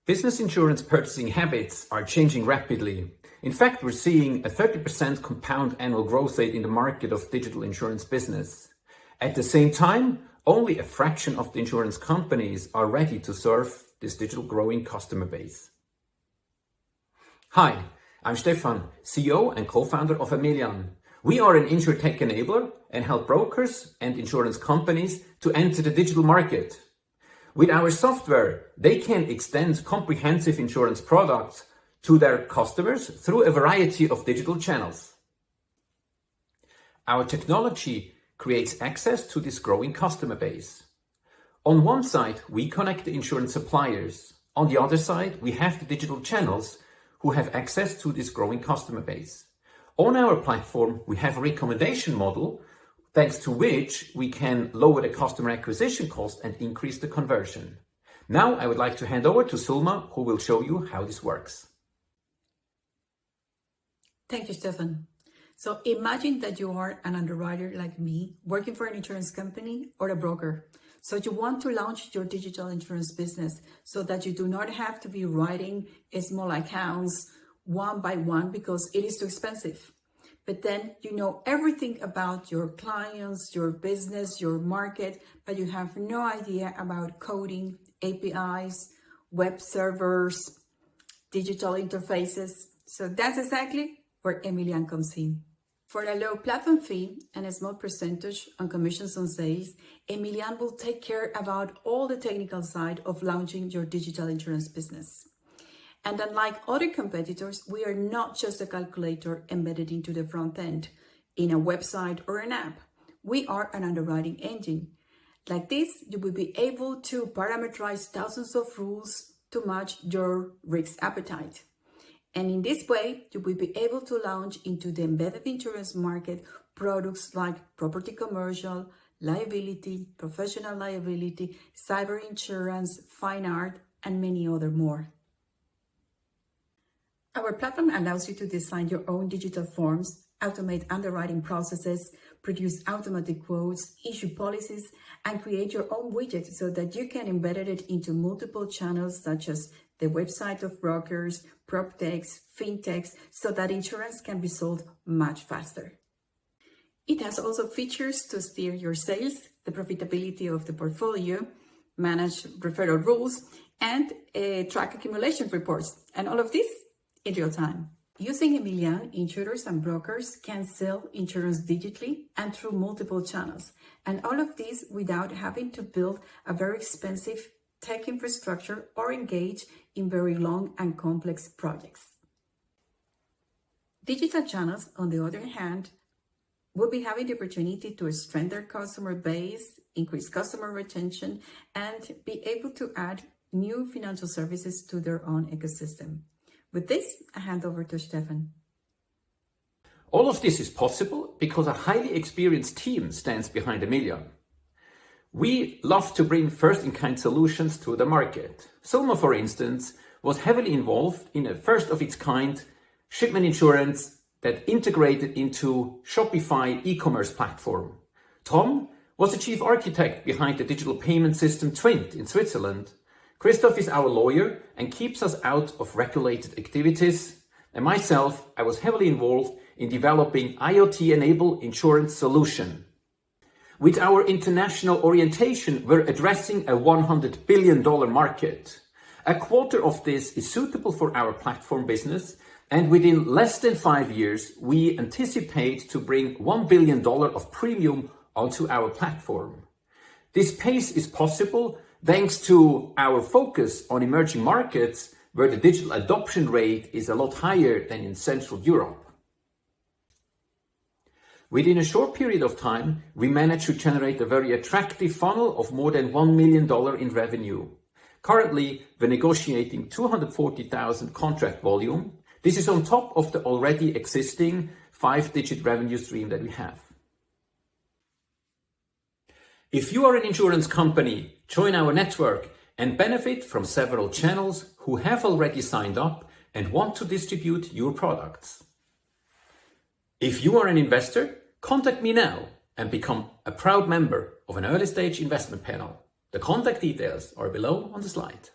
Business insurance purchasing habits are changing rapidly. In fact, we're seeing a 30% compound annual growth rate in the market of digital insurance business. At the same time, only a fraction of the insurance companies are ready to serve this digital growing customer base. Hi, I'm Stefan, CEO and co-founder of Emilian. We are an InsurTech enabler and help brokers and insurance companies to enter the digital market. With our software, they can extend comprehensive insurance products to their customers through a variety of digital channels. Our technology creates access to this growing customer base. On one side, we connect the insurance suppliers. On the other side, we have the digital channels who have access to this growing customer base. On our platform, we have a recommendation model thanks to which we can lower the customer acquisition cost and increase the conversion. Now I would like to hand over to Sulma, who will show you how this works. Thank you, Stefan. So imagine that you are an underwriter like me, working for an insurance company or a broker. So you want to launch your digital insurance business so that you do not have to be writing small accounts one by one because it is too expensive. But then you know everything about your clients, your business, your market, but you have no idea about coding, APIs, web servers, digital interfaces. So that's exactly where Emilian comes in. For a low platform fee and a small percentage on commissions on sales, Emilian will take care about all the technical side of launching your digital insurance business. And unlike other competitors, we are not just a calculator embedded into the front end in a website or an app. We are an underwriting engine. Like this, you will be able to parameterize thousands of rules to match your risk appetite. And in this way, you will be able to launch into the embedded insurance market products like property commercial, liability, professional liability, cyber insurance, fine art, and many other more. Our platform allows you to design your own digital forms, automate underwriting processes, produce automatic quotes, issue policies, and create your own widgets so that you can embed it into multiple channels such as the website of brokers, proptechs, fintechs, so that insurance can be sold much faster. It has also features to steer your sales, the profitability of the portfolio, manage referral rules, and track accumulation reports, and all of this in real time. Using Emilian, insurers and brokers can sell insurance digitally and through multiple channels, and all of this without having to build a very expensive tech infrastructure or engage in very long and complex projects. Digital channels, on the other hand, will be having the opportunity to strengthen their customer base, increase customer retention, and be able to add new financial services to their own ecosystem. With this, I hand over to Stefan. All of this is possible because a highly experienced team stands behind Emilian. We love to bring first-in-kind solutions to the market. Sulma, for instance, was heavily involved in a first-of-its-kind shipment insurance that integrated into Shopify e-commerce platform. Tom was the chief architect behind the digital payment system Twint in Switzerland. Christoph is our lawyer and keeps us out of regulated activities. And myself, I was heavily involved in developing IoT-enabled insurance solution. With our international orientation, we're addressing a $100 billion market. A quarter of this is suitable for our platform business, and within less than 5 years, we anticipate to bring $1 billion of premium onto our platform. This pace is possible thanks to our focus on emerging markets where the digital adoption rate is a lot higher than in Central Europe. Within a short period of time, we managed to generate a very attractive funnel of more than $1 million in revenue. Currently, we're negotiating 240,000 contract volume. This is on top of the already existing 5-digit revenue stream that we have. If you are an insurance company, join our network and benefit from several channels who have already signed up and want to distribute your products. If you are an investor, contact me now and become a proud member of an early stage investment panel. The contact details are below on the slide.